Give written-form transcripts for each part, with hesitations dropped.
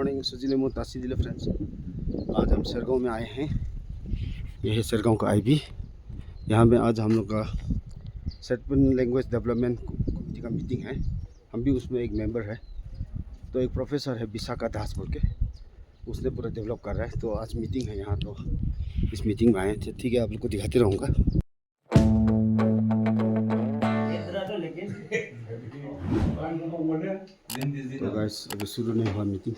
Morning सुजिलेमो तासीदिले friends. आज हम सरगांव में आए हैं। यह है सरगांव का आईबी। यहाँ में आज हम लोग का सेटपन लैंग्वेज डेवलपमेंट कमेटी का मीटिंग है। हम भी उसमें एक मेंबर है। तो एक प्रोफेसर है विशाखा दास बोल के, उसने पूरा डेवलप कर रहा है। तो आज मीटिंग है यहाँ, तो इस मीटिंग में आए थे। ठीक है, आप लोग को दिखाते रहूँगा। तो गाइस अभी शुरू नहीं हुआ meeting.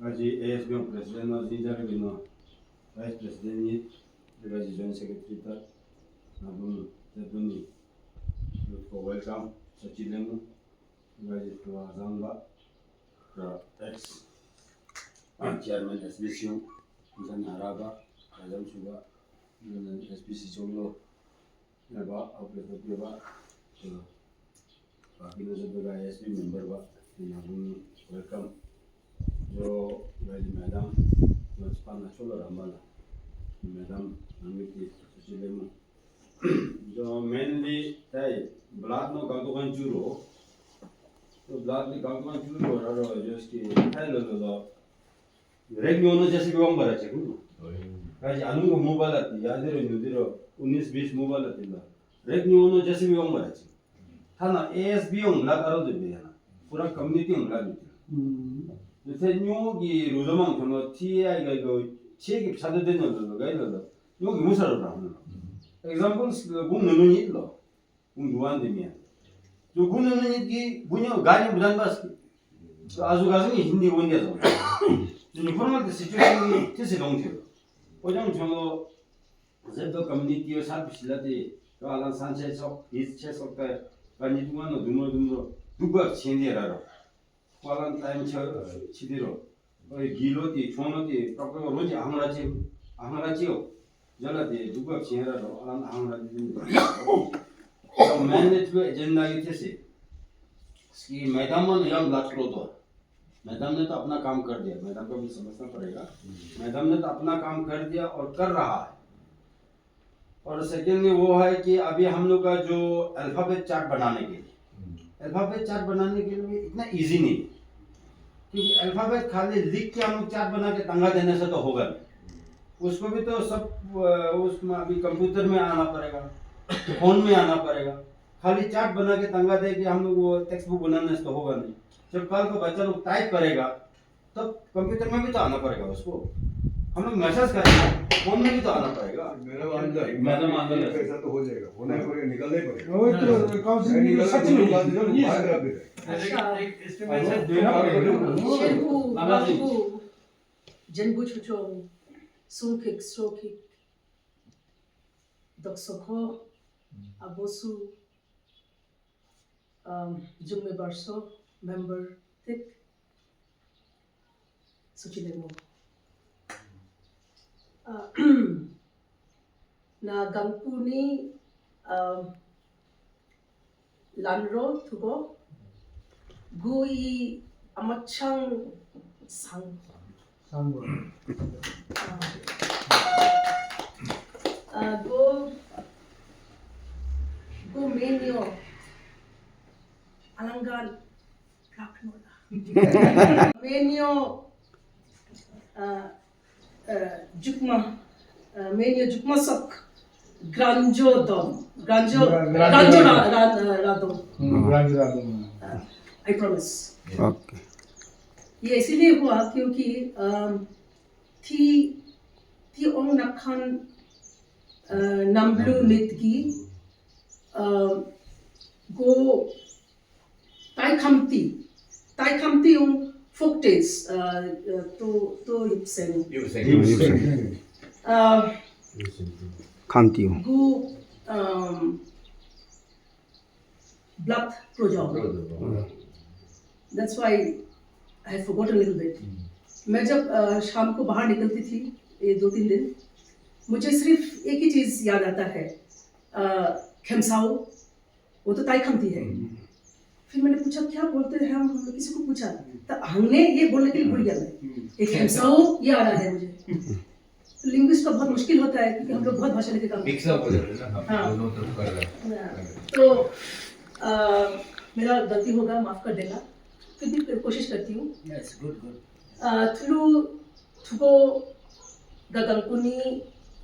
Gaji ASBM President na Zinjar Bino, Vice President ni, Gaji Joint Secretary ta, Nabun Zebuni, for welcome, Sachilemu, Gaji to Azamba, ex Chairman SBC, Zan Araba, Azam Suba, SBC Cholo, Naba, Operator Biba, Pakino Zabaga SB member ba, Nabun welcome. जो गाजी madam स्पाना चलो रंबाला madam हमें की सुचिलेमु जो mainly ताई block no गागोगन जुरो तो block में गागोगन जुरो रारो जो इसकी ताई लो रेगनो नो जैसे भी वंबर है चेकु गाजी आलू को मोबाइल आती याद है रो 19-20 मोबाइल आती ला रेगनो नो जैसे भी वंबर है था ना ASB हमला करो दे बेना पूरा कम्युनिटी हमला दी जैसे न्यू की रुजमांग थनो TI का को चेक सादे देनो लो गाइलो न्यू की मुसर रहा हूं एग्जांपल्स गुण ननुनी लो गुण दुआन देमिया जो गुण ननुनी की गुणो गाने बुदान बस आजु गाजनी हिंदी बोलिया जो फॉर्मल सिचुएशन की किसी लोग थे ओजन जो जेब कम्युनिटी और साथ पिछलाते तो आलान सांचे सो इस छे सकता है गानी दुआन दुमो दुगा छेंदे रहा वालान टाइम छिदिरो ओइ गिलोती छोनोती प्रपर रोज आंगराचियो जलाते दुगा छेरा रो आलान आंगराची तो मैनेज को एजेंडा ये थे से कि मैडम ने यम लाचरो तो मैडम ने तो अपना काम कर दिया। मैडम को भी समझना पड़ेगा, मैडम ने तो अपना काम कर दिया और कर रहा है। और सेकेंडली वो है कि अभी हम लोग का जो अल्फाबेट चार्ट बनाने के लिए इतना इजी नहीं, क्योंकि अल्फाबेट खाली लिख के हम लोग चार्ट बना के टंगा देने से तो होगा नहीं। उसको भी तो सब उसमें अभी कंप्यूटर में आना पड़ेगा, फोन में आना पड़ेगा। खाली चार्ट बना के टंगा दे कि हम लोग वो टेक्स्ट बुक बनाने से तो होगा नहीं। जब कल को बच्चा लोग टाइप करेगा तब कंप्यूटर में भी तो आना पड़ेगा उसको। हम लोग मैसेज करेंगे फोन में भी तो आना पड़ेगा। मैडम अंदर ऐसा तो हो जाएगा, होना पड़ेगा, निकलना ही पड़ेगा। वो तो काउंसिल में सच में बाहर रख देते हैं। एस्टिमेशन देना पड़ेगा। शेरपू जनबु छुचों सुखिक सोखिक दक्षको अबोसु जुमे बरसो मेंबर थिक सुचिलेमो na gangpuni lanro thugo gui amachang sang go menio alangan raknola menio jukma menio jukma sak granjo radom I promise. Okay. ये इसलिए हुआ क्योंकि थी ओंग नखन नम्बलू नित की गो ताई खमती ओंग फोक्टेस तो युक्सेन खामती हूँ गो blood project. That's why I have forgotten a little bit. मैं जब शाम को बाहर निकलती थी ये 2-3 दिन मुझे सिर्फ एक ही चीज़ याद आता है, खेमसाओ, वो तो ताई खमती है। फिर मैंने पूछा क्या बोलते हैं हम लोग किसी को पूछा, तो हमने ये बोलने के लिए भूल गया मैं, एक खेमसाओ ये आ रहा है मुझे। लिंग्विस्ट का बहुत मुश्किल होता है क्योंकि हम लोग बहुत भाषा लेके काम मिक्स अप हो जाते हैं ना, हाँ। दोनों तरफ कर रहे हैं। तो मेरा गलती होगा, माफ कर देना, फिर भी कोशिश करती हूँ। Yes, good. थुलु थुको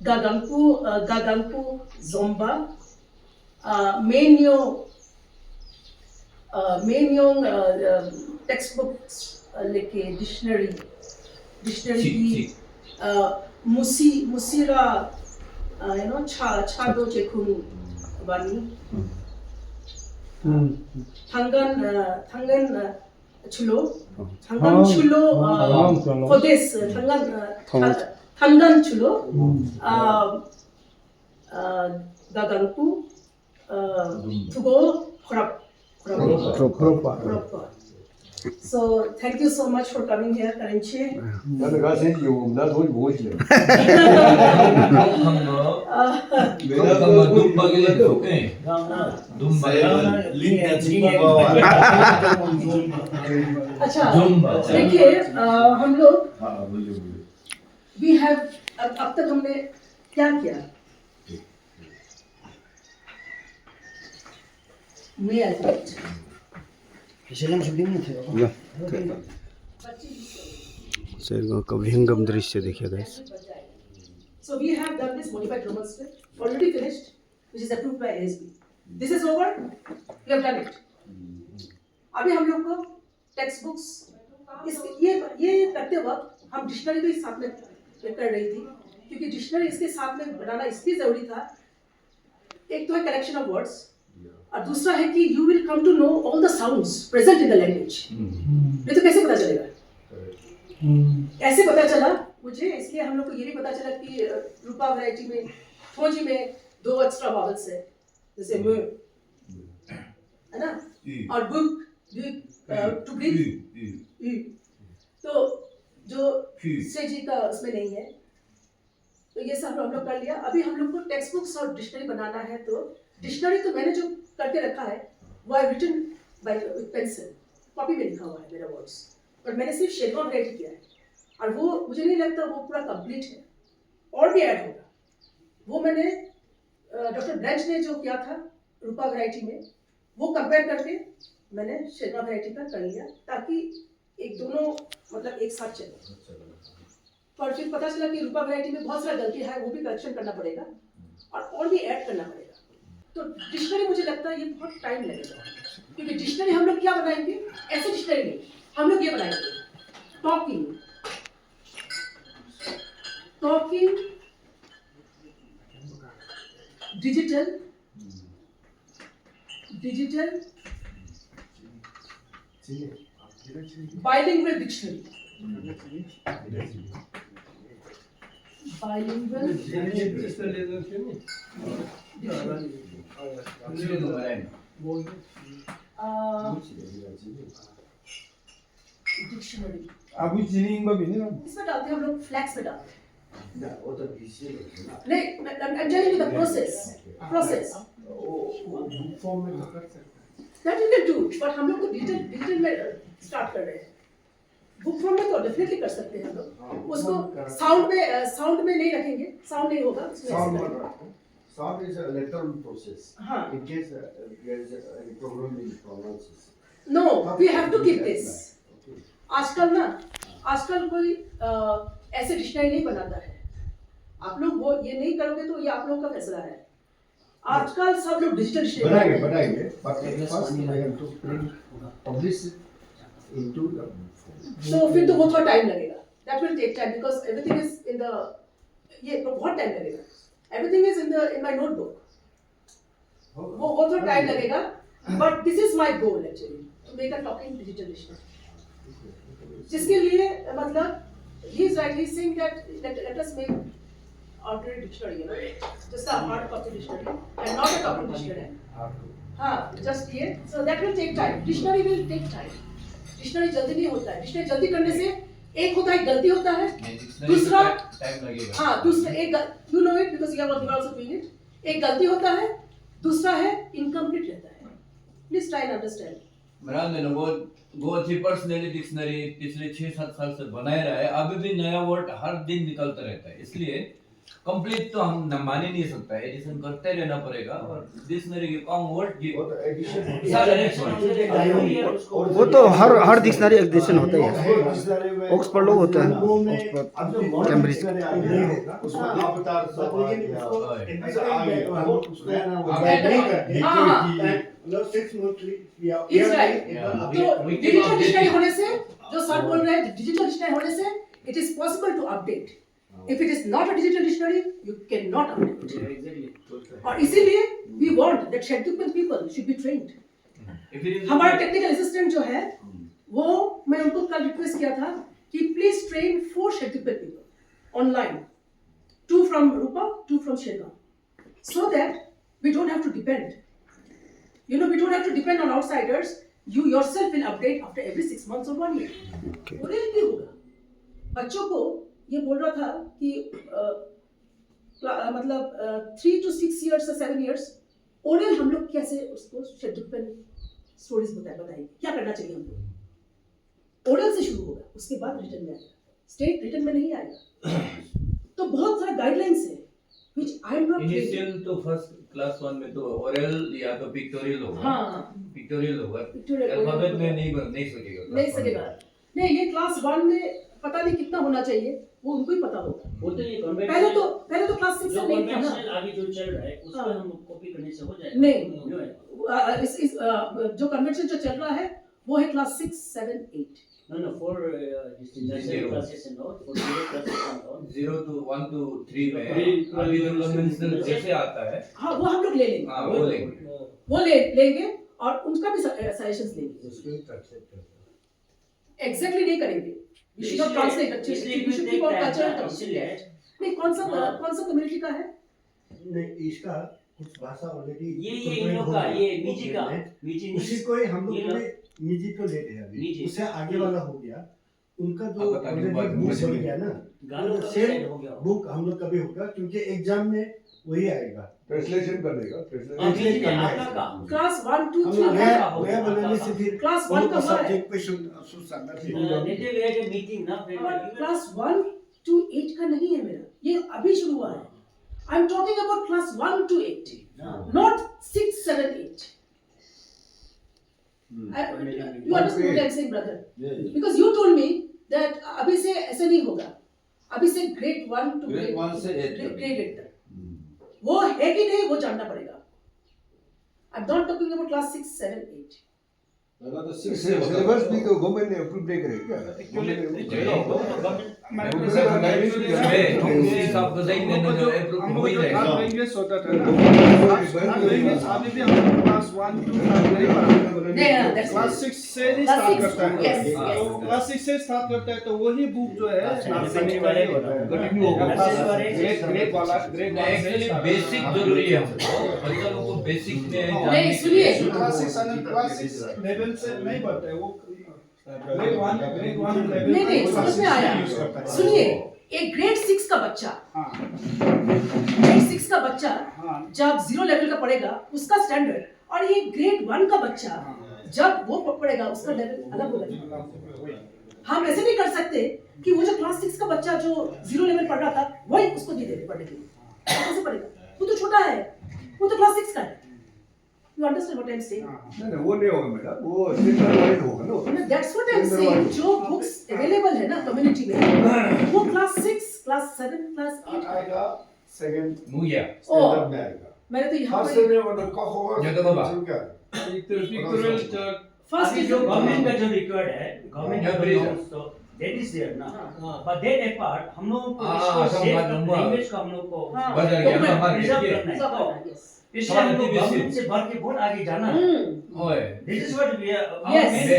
गागंकु zomba मेन्योंग टेक्स्ट बुक लेके डिक्शनरी की मुसीरा छादो चेकुन वानी थांगन chulo for this Thangan chulo gaganku tugo khorapa. So thank you so much for coming here, Karinche. 나는 가서 요 나 돈이 뭐지? Welcome दुम्बा के लिए ओके दुम्बा अच्छा जुम्बा। देखिए हम लोग हाँ बोलिए बोलिए। we have अब तक हमने क्या किया, मैं alphabet Silang sabihin mo tayo. Shergaon का विहंगम दृश्य देखिए guys. So we have done this modified Roman script, already finished, which is approved by ASB. This is over, we have done it. अभी हम लोग को टेक्स्ट बुक्स ये करते वक्त हम डिक्शनरी भी साथ में कर रही थी, क्योंकि डिक्शनरी इसके साथ में बनाना इसलिए जरूरी था, एक तो है कलेक्शन ऑफ वर्ड्स और दूसरा है कि you will come to know all the sounds present in the language. नहीं तो कैसे पता चलेगा? ऐसे पता चला मुझे, इसलिए हम लोग को ये भी पता चला कि रूपा वैरायटी में थोजी में 2 एक्स्ट्रा वॉवल्स है, जैसे म है ना, और बुक टू ब्रीथ, तो जो से जी का उसमें नहीं है। तो ये सब हम लोग कर लिया। अभी हम लोग को टेक्स्ट बुक्स और डिक्शनरी बनाना है, तो डिक्शनरी तो मैंने जो करके रखा है वो I written by pencil, copy में लिखा हुआ है मेरा वर्ड्स, और मैंने सिर्फ शेरगांव वैरायटी किया है, और वो मुझे नहीं लगता वो पूरा कंप्लीट है, और भी ऐड होगा। वो मैंने डॉक्टर ब्रेंच ने जो किया था रूपा वैरायटी में, वो कंपेयर करके मैंने शेरगांव वैरायटी का कर लिया, ताकि एक दोनों मतलब एक साथ चले। पर फिर पता चला कि रूपा वैरायटी में बहुत सारा गलती है, वो भी करेक्शन करना पड़ेगा और भी ऐड करना पड़ेगा। तो डिक्शनरी मुझे लगता है ये बहुत टाइम लगेगा, क्योंकि डिक्शनरी हम लोग क्या बनाएंगे, ऐसे डिक्शनरी नहीं, हम लोग ये बनाएंगे talking digital bilingual dictionary, dictionary 아버지 진행인 거 비니? इसमें डालते हैं हम लोग, फ्लैक्स में डालते हैं। ना वो तो किसी को ना नहीं, I'm telling you the process that you can do, but हम लोग तो डिजिटल में स्टार्ट कर रहे हैं। बुक फॉर्म में तो डेफिनेटली कर सकते हैं हम लोग, उसको साउंड में नहीं रखेंगे, साउंड नहीं होगा उसमें। Sound is a electoral process. हाँ। In case there is a problem in pronounces. No, we have to keep this. Okay. आजकल कोई ऐसे डिक्शनरी नहीं बनाता है। आप लोग वो ये नहीं करोगे तो ये आप लोगों का फैसला है। आजकल सब लोग डिजिटल डिक्शनरी बनाएंगे, but first I have to publish it into the तो फिर तो वो थोड़ा टाइम लगेगा। That will take time because everything is in the, ये बहुत टाइम लगेगा। Everything is in my notebook. वो थोड़ा टाइम लगेगा, but this is my goal actually to make a talking digital dictionary. जिसके लिए मतलब he is right, he is saying that let us make ordinary dictionary, you know, just a hard copy dictionary and not a talking dictionary. हाँ, just ये, so that will take time. Dictionary will take time. Dictionary जल्दी नहीं होता है। Dictionary जल्दी करने से एक होता है गलती होता है, Dictionary दूसरा टाइम लगेगा। हाँ दूसरा एक you know it because you are also doing it, एक गलती होता है, दूसरा है इनकम्प्लीट रहता है। Please try and understand. मेरा ने वो अच्छी पर्सनली डिक्शनरी पिछले 6-7 साल से बनाए रहा है, अभी भी नया वर्ड हर दिन निकलता रहता है, इसलिए कंप्लीट तो हम मान ही नहीं सकता, एडिशन करते रहना पड़ेगा और डिक्शनरी के कम वर्ड की सारे next word। वो तो हर डिक्शनरी एडिशन होता है, ऑक्सफोर्ड लोग होता है, ऑक्सफोर्ड कैम्ब्रिज। He's right. तो डिजिटल डिक्शनरी होने से जो सर बोल रहे हैं, डिजिटल डिक्शनरी होने से it is possible to update. If it is not a digital dictionary you can not update. और इसीलिए we want that schedule people should be trained. हमारा टेक्निकल असिस्टेंट जो है वो मैं उनको कल रिक्वेस्ट किया था कि please train 4 schedule people online, 2 from Rupa, 2 from Shergaon, so that we don't have to depend. You know, we don't have to depend on outsiders. You yourself will update after every 6 months or 1 year. Oral भी होगा। बच्चों को ये बोल रहा था कि मतलब 3 to 6 years or 7 years oral हम लोग कैसे उसको शेड्यूल पे स्टोरीज बताएंगे, क्या करना चाहिए हमको। ओरल से शुरू होगा, उसके बाद रिटन में आएगा, स्टेट रिटन में नहीं आएगा। तो बहुत सारा गाइडलाइंस है which I am not initial तो फर्स्ट क्लास 1 में तो ओरल या तो पिक्टोरियल होगा। हाँ पिक्टोरियल होगा, Pictorial अल्फाबेट होगा। में नहीं सकेगा। नहीं सकेगा। नहीं, ये क्लास 1 में पता नहीं कितना होना चाहिए, वो उनको ही पता होगा। वो तो ये पहले तो क्लास 6 जो से नहीं था ना। conventional आगे जो चल रहा है उसको हाँ। हम कॉपी करने से हो जाएगा। नहीं, इस जो कन्वेंशन जो चल रहा है वो है class 6, 7, 8। No, for nursery classes and all, for zero classes and all. 0 to 1 to 3 में अभी जो कन्वेंशनल जैसे आता है, हाँ वो हम लोग ले लेंगे, हाँ वो लेंगे। वो लेंगे और उनका भी सजेशंस लेंगे। एग्जैक्टली नहीं करेंगे, we should not translate it. इसलिए We should keep our cultural terms. इसलिए नहीं, कौन सा कम्युनिटी का है? नहीं, इसका कुछ भाषा ऑलरेडी ये इन लोग का, ये निजी का, निजी उसी को ही हम ये लोग लोग- ने निजी तो लेते हैं अभी, निजी। उससे आगे वाला हो गया उनका जो अब पता नहीं ऑलरेडी बाद में बुक मुझे बन भी- गया ना, गालों का सेम साइड हो गया। बुक हम लोग कभी होगा क्योंकि एग्जाम में वही आएगा। ट्रांसलेशन करने का हाँ, ट्रांसलेशन निजी करना है। आपका का। क्लास 1, 2, हम 3 लोग है। नया बनाने से फिर क्लास हम 1 लोग का को हुआ है। सब्जेक्ट पे सुनना चाहिए। They will have a meeting ना फिर और क्लास 1 to 8 का नहीं है मेरा, ये अभी शुरू हुआ है। I am talking about class 1 to 8, not 6, 7, 8. You understand what I'm saying, brother? Because you told me that अभी से ऐसे नहीं होगा, अभी से grade 1 to Grade 1 से 8 grade 8 तक। वो है कि नहीं वो जानना पड़ेगा। I'm not talking about class 6, 7, 8. पहला तो 6 से होता सिलेबस है। भी तो गवर्नमेंट ने अप्रूव नहीं करेगा क्या? उसी हिसाब से देंगे ना जो अप्रूव हो ही जाएगा। that's class right. 6 से ही Class स्टार्ट 6, करता है। yes, तो yes. क्लास 6 से स्टार्ट करता है तो वही बुक जो है नर्सरी वाले कंटिन्यू होगा। ग्रेड वाला ग्रेड एक्चुअली बेसिक जरूरी है हमको, बच्चा लोगों को बेसिक में नहीं, जानने सुनिए। के लिए- क्लास 6 लेवल से नहीं बढ़ता है वो ग्रेड 1 लेवल नहीं, समझ में आया। सुनिए, एक ग्रेड 6 का बच्चा, हाँ ग्रेड 6 का बच्चा हाँ जब 0 लेवल का पढ़ेगा उसका स्टैंडर्ड, और ये ग्रेड 1 का बच्चा जब वो पढ़ेगा उसका लेवल अलग होगा। हम ऐसे नहीं कर सकते कि वो जो क्लास 6 का बच्चा जो 0 लेवल पढ़ रहा था वही उसको दे देंगे पढ़ने के लिए, कैसे पढ़ेगा? वो तो छोटा है, वो तो क्लास 6 का है। You understand what I am saying? नहीं वो नहीं होगा बेटा, वो सेंट्रल वाइज होगा ना। That's what I am saying. जो बुक्स अवेलेबल है ना कम्युनिटी में, वो क्लास 6, क्लास 7, क्लास 8 आएगा सेकंड मुझे स्टैंडर्ड में आएगा। मैंने तो यहाँ फर्स्ट पर में वो कहो होगा ये तो बाबा। क्या? फर्स्ट अभी जो गवर्नमेंट का जो रिक्वायर्ड है, गवर्नमेंट Yeah, का there is a- norms तो that is there ना। हाँ। But that apart हम लोगों को हाँ, इसको सब safe मालूम हुआ। language को हम लोग को हाँ, बजा गया ना हमारे preserve लिए। करना है। सब तो है, yes. इसलिए हम लोग हमारे गवर्नमेंट से बढ़ के बहुत आगे जाना है। ओए This is what we are Yes. मैंने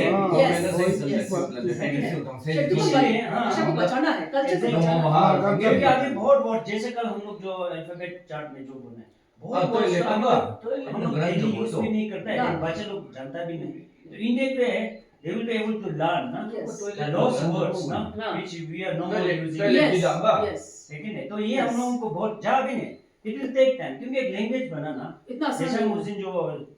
सही Yes. समझा सही शेड्यूल इसलिए, वाले हाँ, भाषा को बचाना है, कल्चर को Exactly. बचाना है। हाँ क्योंकि आगे बहुत जैसे कल हम लोग जो अल्फाबेट चार्ट में जो बोले हाँ, तो ये लेता हम होगा। लोग तो डेली ग्रंथ यूज बोल भी दो। नहीं करता है, ना। बच्चे लोग जानता भी नहीं। तो इंडिया पे they will be able to learn ना Yes. the lost words ना हाँ. which we are no more Toilet- using toilet Yes, की दांगा। yes. है कि नहीं तो ये Yes. हम लोगों को बहुत जहाँ भी नहीं it will take time क्योंकि एक लैंग्वेज बनाना इतना आसान जैसे नहीं हम है। उस दिन जो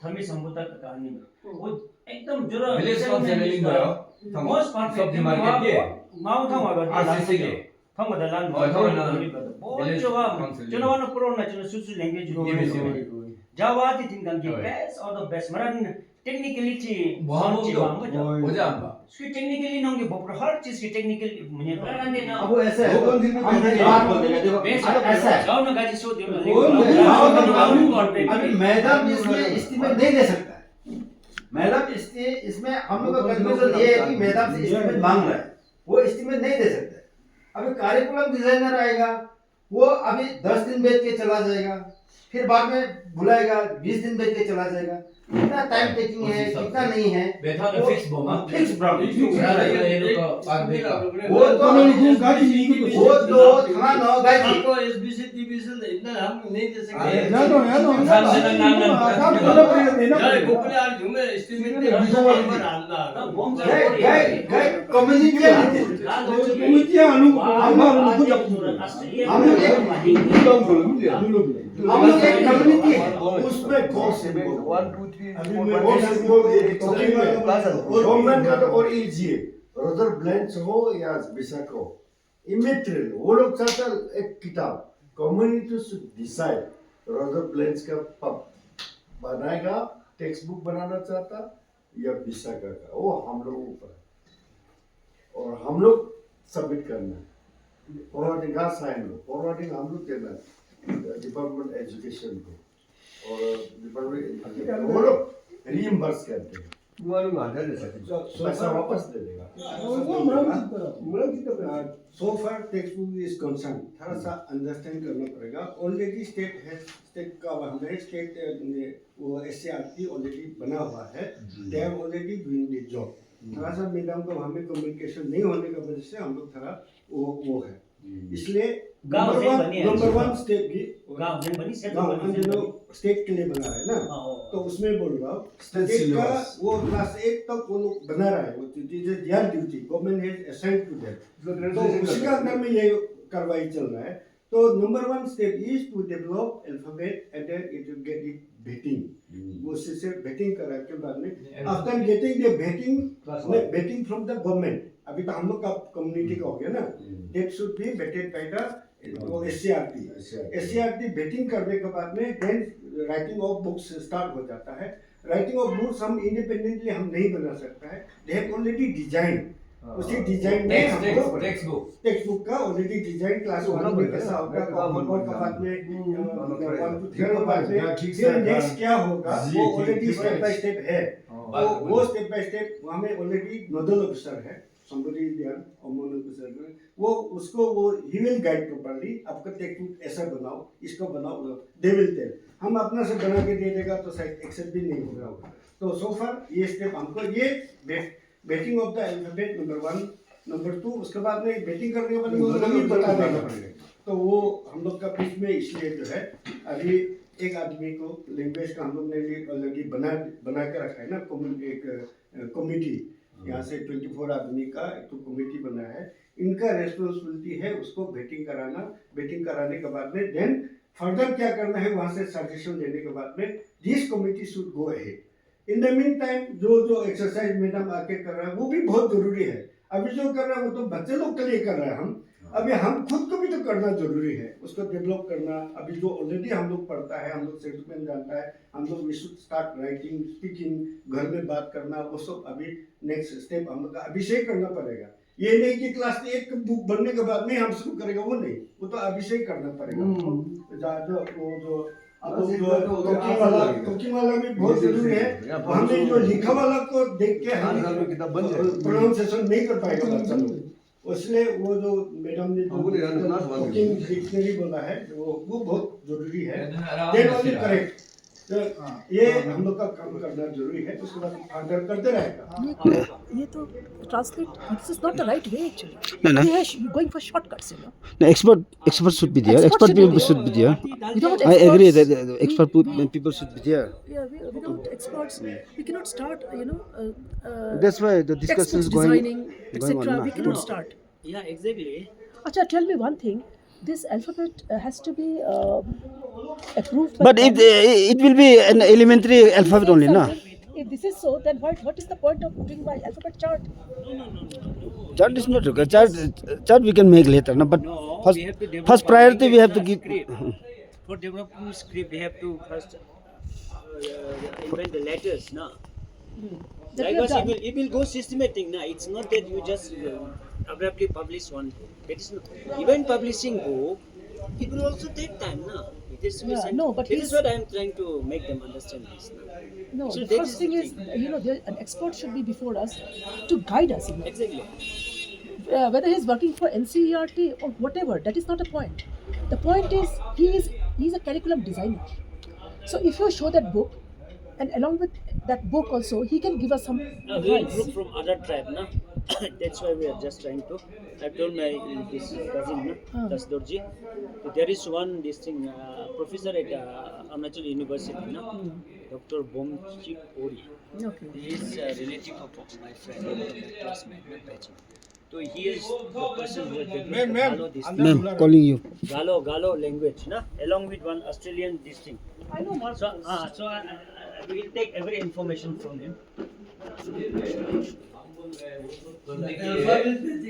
थमी संबोधक का कहानी में हम्म। वो एकदम जो Village counseling 거요. most perfect सब मार्केट के माउ था वहाँ RCC के। thông ở Đài Loan Rồi, thôi là- बहुत Village जगह counseling. cho nó pro là cho nó susu language Java thì tin rằng cái Rồi. best or the best mà rằng technically chỉ वहाँ chỉ तो bằng cái đó हो जाएगा। उसकी technically नंगे बपर हर चीज की technically मुझे पता नहीं ना अब वो ऐसा है लोगों की भी हम पहले बात बोल देंगे देखो बेस्ट ऐसा है जाओ ना गाजी सो दे अभी मैडम इसमें एस्टीमेट नहीं दे सकता है मैडम इसमें हम लोग का कंफ्यूजन ये है कि मैडम से एस्टीमेट मांग रहा है वो एस्टीमेट नहीं दे सकता है। अभी कार्यकुलम डिजाइनर आएगा वो अभी 10 दिन बैठ के चला जाएगा फिर बाद में बुलाएगा 20 दिन बैठ के चला जाएगा कितना टाइम टेकिंग है कितना नहीं है बैठा ना फिक्स बोमा। फिक्स प्रॉब्लम ये लोग का पास देखा। वो तो थाना नौ गाइड आपको एसबीसी टीबीसी इतना हम नहीं दे सकते यार गोकुल यार जुमे एस्टीमेट दे नंबर आना हम लोग एक कम्युनिटी है उसमें कौन से 1 2 3 गवर्नमेंट का तो और इजी है रदर ब्लेंड्स हो या बिसाक हो इमेटेरियल वो लोग चाहता एक किताब community should decide rather blends का पब बनाएगा टेक्स्ट बुक बनाना चाहता या बिसाका का वो हम लोगों ऊपर है और हम लोग सबमिट करना है फॉरवर्डिंग का साइन लो फॉरवर्डिंग हम लोग देना डिपार्टमेंट एजुकेशन को और डिपार्टमेंट वो लोग रीइंबर्स करते हैं मालूम आता है पैसा वापस दे देगा so far textbook is concerned थोड़ा सा अंडरस्टैंड करना पड़ेगा ऑलरेडी स्टेट का हमारे स्टेट वो एससीआरटी ऑलरेडी बना हुआ है they are already doing the job थोड़ा सा मैडम को हमें कम्युनिकेशन नहीं होने की वजह से हम लोग थोड़ा वो है इसलिए नंबर वन स्टेट की गांव में बनी से गाँव हम जो स्टेट के लिए बना है ना तो उसमें बोल रहा हूँ स्टेट का वो क्लास 1 तक वो लोग बना रहा है वो their duty government has assigned to them तो उसी का अंदर में ये कार्रवाई चल रहा है तो number 1 step is to develop alphabet and then it will get it vetting वो से भेटिंग करा के बाद में after getting the vetting from the government अभी तो हम लोग का कम्युनिटी का हो गया ना that should be vetted by the SCERT vetting करने के बाद में then writing of books start हो जाता है राइटिंग ऑफ बुक्स हम इंडिपेंडेंटली हम नहीं बना सकता है दे हैव ऑलरेडी डिजाइन उसी डिजाइन में हम लोग टेक्स्ट बुक का ऑलरेडी डिजाइन क्लास 1 में कैसा होगा कॉमन का बाद में 1 2 3 के बाद में फिर नेक्स्ट क्या होगा वो ऑलरेडी स्टेप बाय स्टेप है वो स्टेप बाय स्टेप हमें ऑलरेडी नोडल ऑफिसर है somebody there अमोन ऑफिसर वो उसको वो ही विल गाइड प्रॉपर्ली आपका टेक्स्ट बुक ऐसा बनाओ इसको बनाओ दे विल टेल हम अपना से बना के दे देगा तो शायद एक्सेप्ट भी नहीं होगा तो सो फार ये स्टेप हमको ये betting of the alphabet number 1 number 2 उसके बाद में बेटिंग करने के बाद में वो भी बता देगा तो वो हम लोग का बीच में इसलिए जो है अभी एक आदमी को लैंग्वेज का हम लोग ने ऑलरेडी बना के रखा है ना एक कमिटी यहाँ से 24 आदमी का एक तो कमेटी बना है इनका रेस्पॉन्सिबिलिटी है उसको बेटिंग कराने के बाद में देन फर्दर क्या करना है वहाँ से सजेशन देने के बाद में this committee should go ahead in the mean time जो एक्सरसाइज मैडम आके कर रहा है वो भी बहुत जरूरी है अभी जो कर रहा है वो तो बच्चे लोग के लिए कर रहे हैं हम अभी हम खुद को भी तो करना जरूरी है उसको डेवलप करना अभी जो ऑलरेडी हम लोग पढ़ता है हम लोग सेटलमेंट जानता है हम लोग we should start writing speaking घर में बात करना वो सब अभी नेक्स्ट स्टेप हम लोग का अभी से करना पड़ेगा ये नहीं कि क्लास 1 बुक बनने के बाद में हम शुरू करेगा वो नहीं वो तो अभी से करना पड़ेगा टॉकिंग वाला भी बहुत जरूरी है हमने जो लिखा वाला को देख के हम प्रोनाउंसिएशन नहीं कर पाएगा बच्चा लोग इसलिए वो जो मैडम ने जो टॉकिंग डिक्शनरी बोला है वो बहुत जरूरी है देन ओनली करेक्ट तो ये हम लोग का काम करना जरूरी है, उसके बाद फादर करते रहेगा। ये तो translate this is not the right way actually No, no. We are going for shortcuts, you know. No, expert should be there. Expert people should be there. Without I agree experts- that the expert people should be there. without experts we cannot start, That's why the discussion is textbooks going designing, going etc. on. We cannot start. Yeah, exactly. Acha, tell me one thing. This alphabet has to be approved by But it will be an elementary alphabet only, na? If this is so, then what is the point of putting my alphabet chart? Chart is not okay. Chart we can make later, na? But No, first, we have to develop first priority we have to give. script. For developing script, we have to first invent the letters, na. That we have Likewise, done. it will go systematic, na. It's not that you just abruptly publish one book. That is not. Even publishing book, it will also take time, na. It is Yeah, no, but that is he's- what I am trying to make them understand this. Na. No, So the that first is thing the is, thing. an expert should be before us to guide us. Exactly. Whether he's working for NCERT or whatever, that is not a point. The point is he's a curriculum designer. So if you show that book, and along with that book also, he can give us some Now we will advice. look from other tribe, na. That's why we are just trying to. I told my this cousin, na, Dasdorji, that there is one this thing professor at Arunachal University, na, Dr. Bomchip Ori. Okay. He is a relative of my friend, my classmate, my batch. So he is the person who has developed the Galo this thing. Ma'am, calling you. Galo language, na, along with one Australian this thing. I know Mark. So I will take every information from him.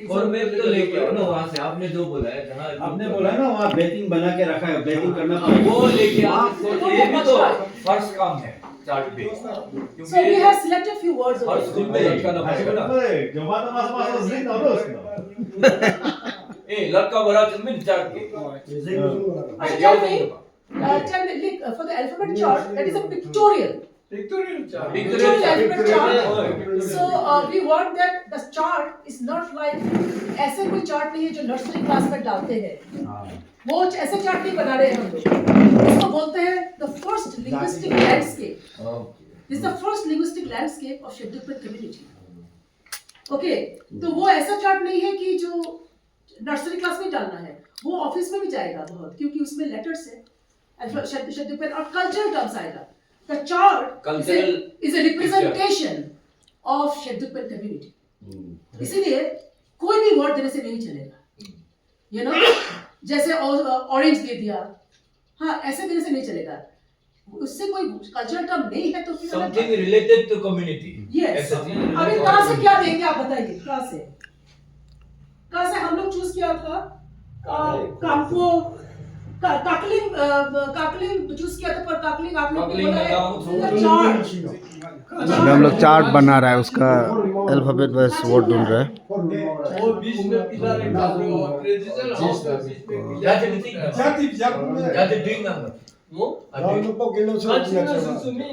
Format तो लेके आओ ना वहाँ से, आपने जो बोला है जहाँ आपने बोला ना वहाँ बेटिंग बना के रखा है, बेटिंग करना पड़ेगा। वो लेके आओ, ये भी तो फर्स्ट काम है चार्ट पे, So we have selected few words over first here. दिन में लटकाना पड़ेगा ना। जमाना मास मास दिन ना उसका ए लड़का बड़ा जमीन चार्ट के Tell me, look, for the alphabet chart, that is a pictorial. Pictorial chart. Pictorial alphabet chart. So we want that the chart is not like ऐसे कोई चार्ट नहीं है जो नर्सरी क्लास में डालते हैं, वो ऐसे चार्ट नहीं बना रहे हैं हम लोग। इसको बोलते हैं the first linguistic landscape. This is the first linguistic landscape of Shedupet community. Okay, तो वो ऐसा चार्ट नहीं है कि जो नर्सरी क्लास में डालना है, वो ऑफिस में भी जाएगा बहुत, क्योंकि उसमें लेटर्स है, Shedupet और कल्चरल टर्म्स आएगा। The chart is a representation of Shedupet community. इसीलिए कोई भी वर्ड देने से नहीं चलेगा, you know, जैसे ऑरेंज दे दिया, हाँ ऐसे देने से नहीं चलेगा, उससे कोई कल्चरल टर्म नहीं है तो फिर something related to community. Yes, अभी कहाँ से क्या देंगे आप बताइए, कहाँ से हम लोग चूज किया था, काम्पो काकलिंग चूज किया था, पर काकलिंग आप लोग को बोला है चार्ट, अभी हम लोग चार्ट बना रहा है, उसका अल्फाबेट वाइज वर्ड ढूंढ रहा है। वो बीच में पिलर है, ट्रेडिशनल हाउस का बीच में जाति जाति ड्रिंक नंबर वो राउंड पो किलो से काचिना सुमी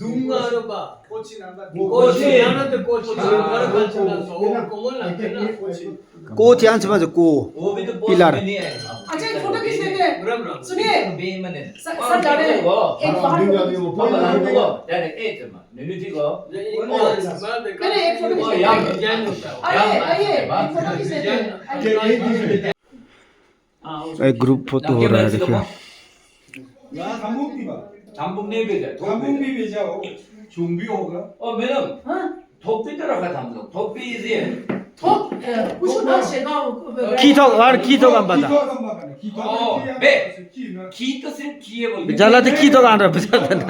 दूंगा बा कोची कोची याना तो कोची बर काचिना सो कोमल लगते ना को ध्यान से बजा को वो भी तो पिलर। में नहीं आएगा। अच्छा एक फोटो खींच लेते हैं, राम राम सुनिए बे मने सर जा रहे हैं, एक बार नहीं एक फोटो खींच लेते हैं, आइए एक फोटो खींच लेते हैं, एक ग्रुप फोटो हो रहा है, देखिए। यहाँ थामुक भी बा थामुक नहीं भेजा, थामुक भी भेजा हो चुंबी होगा ओ मैडम हाँ थोपी तो रखा था हम लोग, थोपी इजी है। थोक कुछ ना शेगाव 키토가 안 받아. की तो सिर्फ की है बोल जाला तो 키토가 안 받아.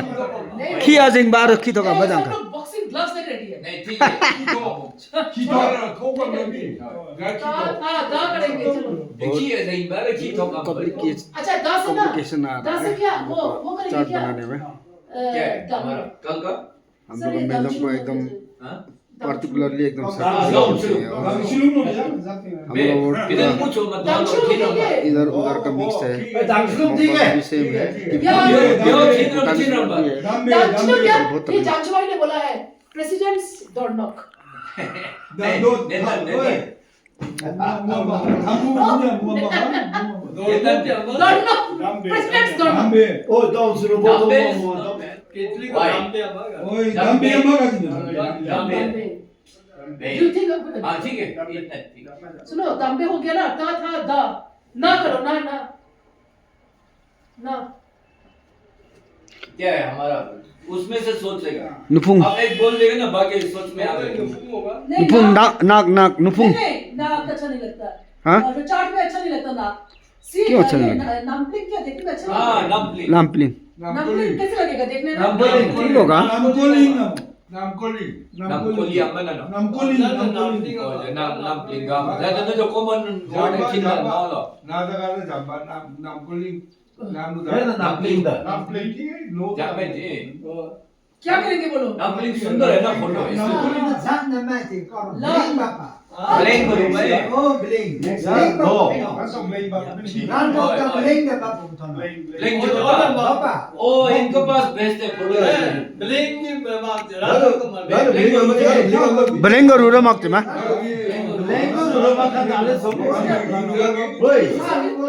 키 아직 말을 키토가 안 받아. बॉक्सिंग ग्लव्स लेके रेडी है, नहीं ठीक है 키토 토가 메비 दा करेंगे चलो, की है नहीं बार की तो काम अच्छा दा से ना, कॉम्प्लिकेशन आ दा रहा से है क्या वो करेंगे चार्ट क्या, बनाने में। क्या है हमारा कल का हम लोग मैडम को एकदम हां पर्टिकुलरली एकदम 당신은 हम लोग इधर पूछो मत दो इधर उधर का मिक्स है, 당신은 되게 भी सेम है। दांचुल क्या, ये जांचुवाई ने बोला है presidents don't knock, 너 don't knock, presidents don't knock, 어 다음스로 보도 뭐 केतली को Why? नाम पे आवागा ओए दाम्बे अम्मा दाम्बे Do you think of हाँ ठीक है इतना ठीक है सुनो दाम्बे हो गया ना ता था दा ना करो ना ना ना क्या है हमारा उसमें से सोच लेगा नुफुंग आप एक बोल देगा ना बाकी सोच में आ गए होगा नहीं नुफुंग नाक नाक नुफुंग नहीं नाक अच्छा नहीं लगता हाँ? और चार्ट में अच्छा नहीं लगता नाक सी क्यों अच्छा नहीं लगता? नामप्लिंग क्या देखने में अच्छा हाँ लगता नमप्ली लाम्पलिंग है नामप्लिंग कैसे लगेगा देखने में नामप्लिंग ठीक होगा नामकोली नमकोली अम्मा ना नामकोली नमप्लिंग का मतलब जो कॉमन वर्ड है किन ना लो नादागाले जाम्बा नामकोली नाम नमप्लिंग दा नामप्लेन की नो जामे जी क्या करेंगे बोलो नमप्लिंग सुंदर है ना फोटो नामकोली ब्लैंक करो भाई असम नहीं बाप ब्लैंक जो बाबा ओ इनको पास भेजते फोटो ब्लिंग की बात रातो को मार बलेंगो रूरो मागते मैं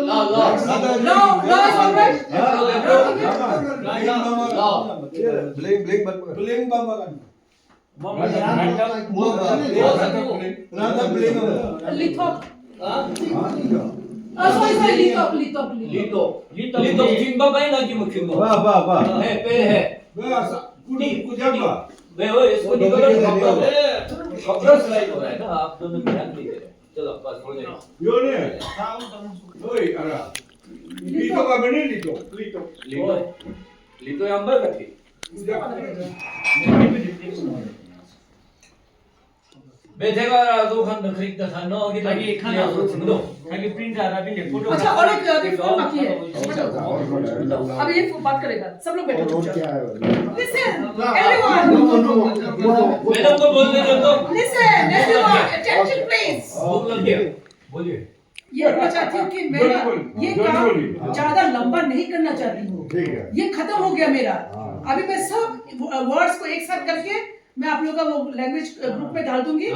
ला ला नो नो इज ऑलराइट ब्लिंग बाबा का लिथोप sorry लिथोप लितो लितो किंबा भाई ना कि मुखिंबा वाह है पे है कुजाबा वे वो इसको निकालो खबर स्लाइड हो रहा है ना आप दोनों ध्यान दीजिए चलो बस हो जाएगा यो ने ओए अरा लितो का बने लितो लितो अंबर रखी बेटेगा दो खंड खरीदता था नो कि लगी खाना दो खाली प्रिंट आ रहा है फोटो अच्छा और एक फोन बाकी है अब ये बात करेगा सब लोग बैठो लिसन एवरीवन मैडम को बोलने दो तो लिसन एवरीवन अटेंशन प्लीज भूख लग गया बोलिए ये कहना चाहती हूँ कि मेरा ये काम ज्यादा लंबा नहीं करना चाहती हूँ ये खत्म हो गया मेरा अभी मैं सब वर्ड्स को एक साथ करके मैं आप लोगों का वो लैंग्वेज ग्रुप में डाल दूंगी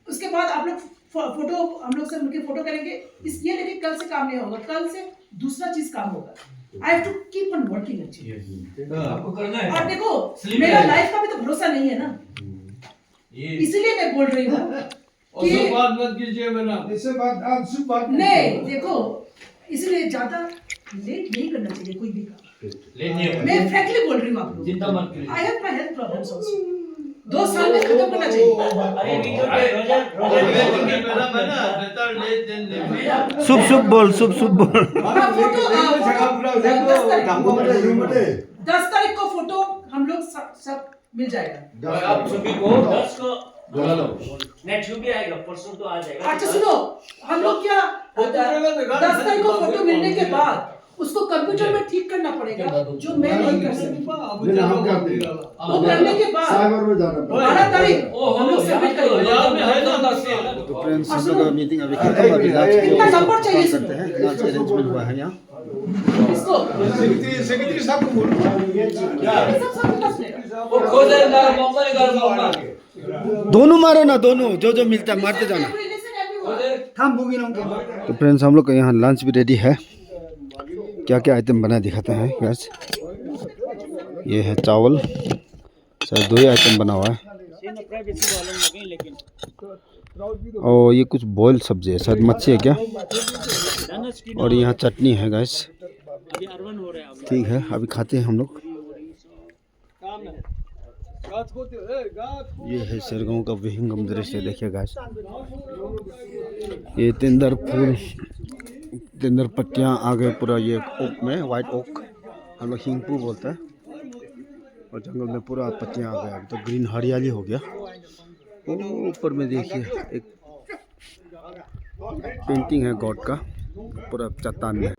उसके बाद आप लोग फोटो हम लोग से मिलकर फोटो करेंगे इस ये लेकिन कल से काम नहीं होगा कल से दूसरा चीज काम होगा I have to keep on working actually आपको करना है और देखो मेरा लाइफ का भी तो भरोसा नहीं है ना ये इसीलिए मैं बोल रही हूँ और सब बात मत कीजिए मेरा इससे बात आप सब बात नहीं देखो इसलिए ज्यादा लेट नहीं करना चाहिए कोई भी काम लेनी है मैं फ्रैंकली बोल रही हूँ आप लोगों चिंता मत करिए I have my health problems also 2 साल में खत्म करना चाहिए अरे वीडियो पे रोजर मेरा बना बेहतर लेट देन नेवर शुभ बोल शुभ बोल हाँ, फोटो 10 तारीख को फोटो हम लोग सब मिल जाएगा आप सभी को 10 को नेक्स्ट भी आएगा परसों तो आ जाएगा अच्छा सुनो हम लोग क्या 10 तारीख को फोटो मिलने के बाद उसको कंप्यूटर में ठीक करना पड़ेगा जो मैं नहीं कर सकती वो करने के बाद साइबर में जाना 12 तारीख हम लोग सबमिट करेंगे याद में है ना 10 से तो फ्रेंड्स हम लोग का मीटिंग अभी खत्म अभी लास्ट कितना नंबर चाहिए करते हैं लास्ट अरेंजमेंट हुआ है यहाँ इसको सेक्रेटरी साहब को बोलो सब पास लेगा वो खोजे ना मौका निकाल मौका दोनों मारो ना दोनों जो मिलता है मारते जाना तो फ्रेंड्स हम लोग का यहाँ लंच भी रेडी है क्या क्या आइटम बना दिखाते हैं गैस ये है चावल शायद 2 ही आइटम बना हुआ है प्राइवेसी वालों में गई लेकिन और ये कुछ बॉयल सब्जी है शायद मच्छी है क्या और यहाँ चटनी है गैस अभी अर्बन हो रहा है ठीक है अभी खाते हैं हम लोग काम है गात होते ए गात ये है शेरगांव का विहंगम दृश्य देखिए गैस ये तेंदर पत्तियाँ आ गए पूरा ये ओक में वाइट ओक हम लोग हिंगपू बोलते हैं और जंगल में पूरा पत्तियाँ आ गए अब तो ग्रीन हरियाली हो गया ऊपर में देखिए एक पेंटिंग है गॉड का पूरा चट्टान में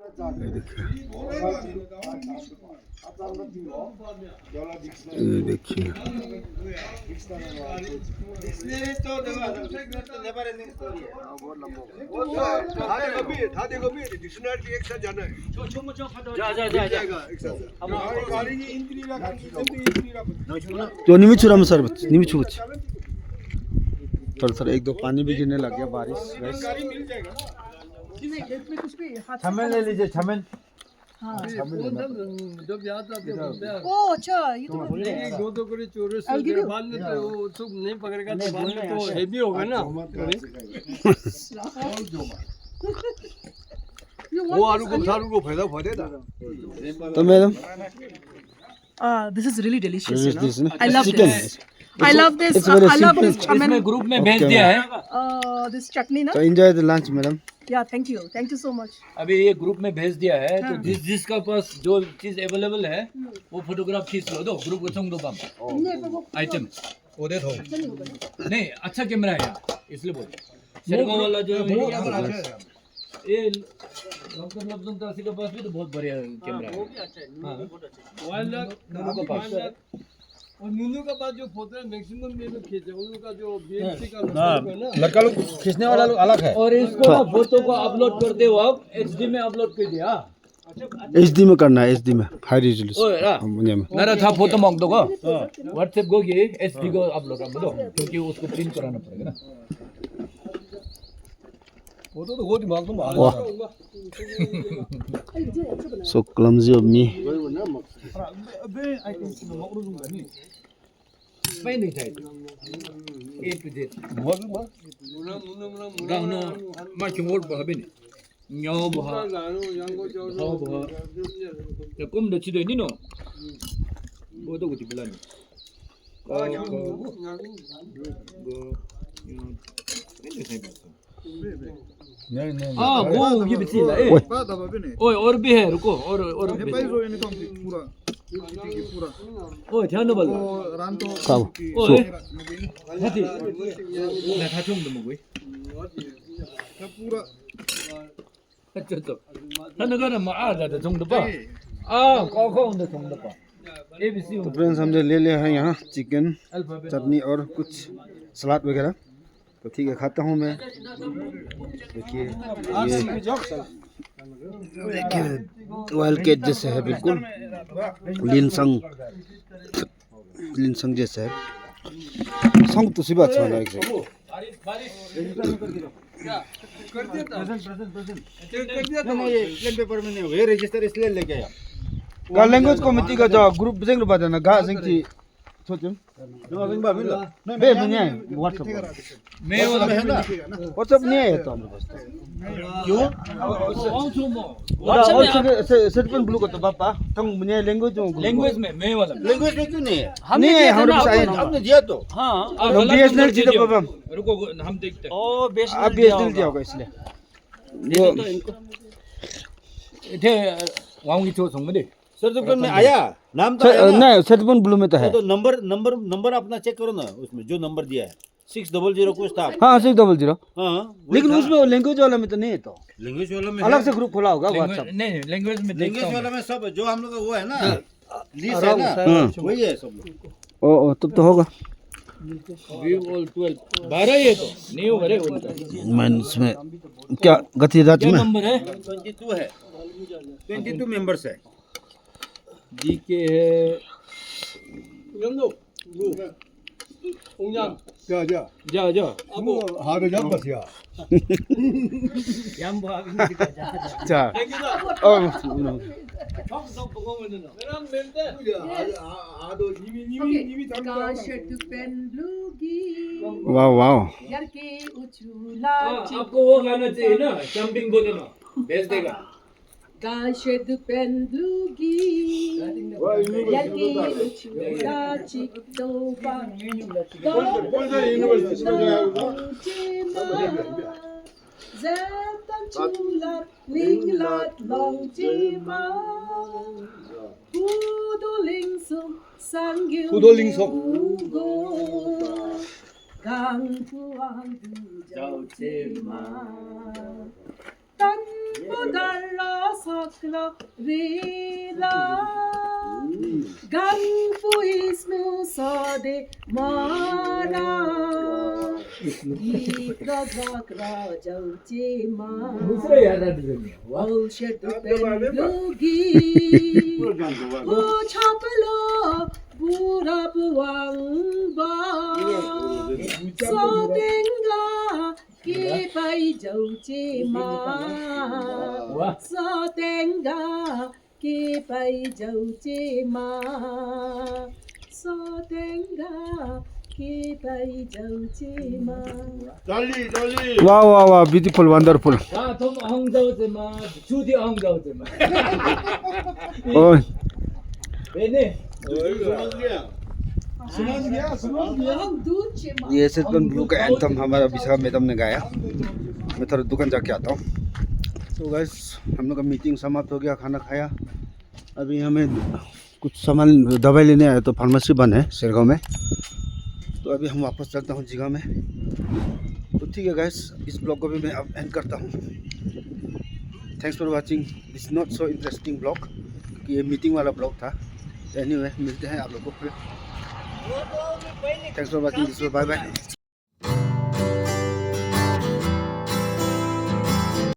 ये देखिए तो निमिचुरा सर निमिचु सर 1-2 पानी भी गिरने लग गया बारिश खेत में कुछ भी हाथ छमेन ले लीजिए छमेन जब याद आते बोलते हैं ओ अच्छा ये तो मैं लेकिन दो दो करे चोरस I'll give you. बाद में तो वो सब नहीं पकड़ेगा तो बाद में तो हेवी होगा ना You वो want आलू को this? सालू को फायदा फायदा तो madam This is really delicious. this You is know? this ना I love chicken this. I love this. it's very I love simple. this. I mean, इसमें ग्रुप में भेज Okay, दिया है this chutney, na? तो enjoy the lunch madam Yeah, thank you. Thank you so much. अभी ये group में भेज दिया है तो जिसका पास जो चीज अवेलेबल है वो फोटोग्राफ खींच लो दो ग्रुप को दो काम आइटम वो दे दो नहीं अच्छा कैमरा है यार इसलिए बोल शेरगांव वाला जो ये डॉक्टर लफ्जन तासी के पास भी तो बहुत बढ़िया कैमरा है वाइल्ड दोनों का पास और नूनू का पास जो फोटो है मैक्सिमम ये लोग खींचे उन लोग का जो बीएमसी का लोग है ना लड़का लोग खींचने वाला लोग अलग है और इसको ना फोटो को अपलोड करते हो आप एचडी में अपलोड कर दिया HD में करना है HD में हाई ओ रेजोल्यूशन यार में मेरा था फोटो मांग दो को व्हाट्सएप को ये एचडी को अपलोड कर दो क्योंकि उसको प्रिंट कराना पड़ेगा ना वो तो वो दिमाग तो मार वाह so clumsy of me मैं नहीं था ए टू जेड गाउन मा चंगोल बहाबे ने न्यो बहा हाउ बहा तो कुम द चिदे निनो बोदो गुति बिलानी हाँ वो ये भी चीज़ है ओए और भी है रुको और भी है ओए ध्यान दो बल्ला काव ओए हाथी मैं हाथों में मुझे अच्छा तो थाने का ना मार जाता जोंग दबा कौन दे जोंग दबा ABC तो फ्रेंड्स हमने ले लिया है यहाँ चिकन चटनी और कुछ सलाद वगैरह तो ठीक है खाता हूँ मैं देखिए ये वाइल्ड कैट जैसे है बिल्कुल लिनसंग जैसा है संग तो सिबा अच्छा लग रहा है गा लैंग्वेज कमिटी का जो ग्रुप जेंग रुपा देना गा जेंग थी सोचम बे मने व्हाट्सएप नहीं है तो हमारे पास क्यों सेटमेंट ब्लू को तो पापा तुम मुझे लैंग्वेज में मैं वाला लैंग्वेज में क्यों नहीं है नहीं है हमारे पास है आपने दिया तो हाँ बीएसएनएल जी तो पापा रुको हम देखते हैं ओ आप बीएसएनएल दिया होगा इसलिए वो इधे वहाँ की चोट होंगे सर्टिफिकेट में आया नाम तो आया ना नहीं सेटमेंट ब्लू में तो है तो नंबर अपना चेक करो ना उसमें जो नंबर दिया है 600 कुछ था हाँ 600 हाँ लेकिन उसमें लैंग्वेज वाला में तो नहीं है तो लैंग्वेज वाला में अलग से ग्रुप खोला होगा व्हाट्सएप नहीं लैंग्वेज में लैंग्वेज वाला में सब जो हम लोग का वो है ना लिस्ट है ना वही है सब लोग ओ तब तो होगा वी ऑल 12 12 ही है तो नहीं होगा रे उनका मैं इसमें क्या गति रात क्या में नंबर है 22 है 22 मेंबर्स है जीके है 영도 공장 जा अब हार जा बस यार 자 그럼 멘데 आदो 이미 वाओ वाओ आपको वो गाना चाहिए ना जंपिंग बोले ना भेज देगा Gashed pendugi yaki uchula chiktoba zetan chula linglat longtima Pudolingsom sangyu Gangpuang du Tan podalla sakla vela Gangpu ismu sade mara Gitra zakra jauche ma दूसरे याद आ रहे Wal shed pendugi O chapalo burap wangba Sotenga Ki pai dấu chi ma sa tenga के पाई जाउचे मा सोतेंगा के पाई जाउचे मा डॉली डॉली वाह वाह वाह ब्यूटीफुल वंडरफुल 아, 좀 엉자우지마, 주디 엉자우지마. ओह 왜네? समझ गया समझ गया ये सेटन ब्लू का एंथम हमारा विशाखा मैडम ने गाया। मैं थोड़ा दुकान जाके आता हूँ। तो गाइस हम लोग का मीटिंग समाप्त हो गया, खाना खाया। अभी हमें कुछ सामान दवाई लेने आया तो फार्मेसी बंद है शेरगांव में, तो अभी हम वापस चलता हूँ जगह में। तो ठीक है गाइस, इस ब्लॉग को भी मैं अब एंड करता हूँ। Thanks for watching this not so interesting blog, क्योंकि ये मीटिंग वाला ब्लॉग था। एनीवे मिलते हैं आप लोगों को फिर। Thanks for watching this, bye bye.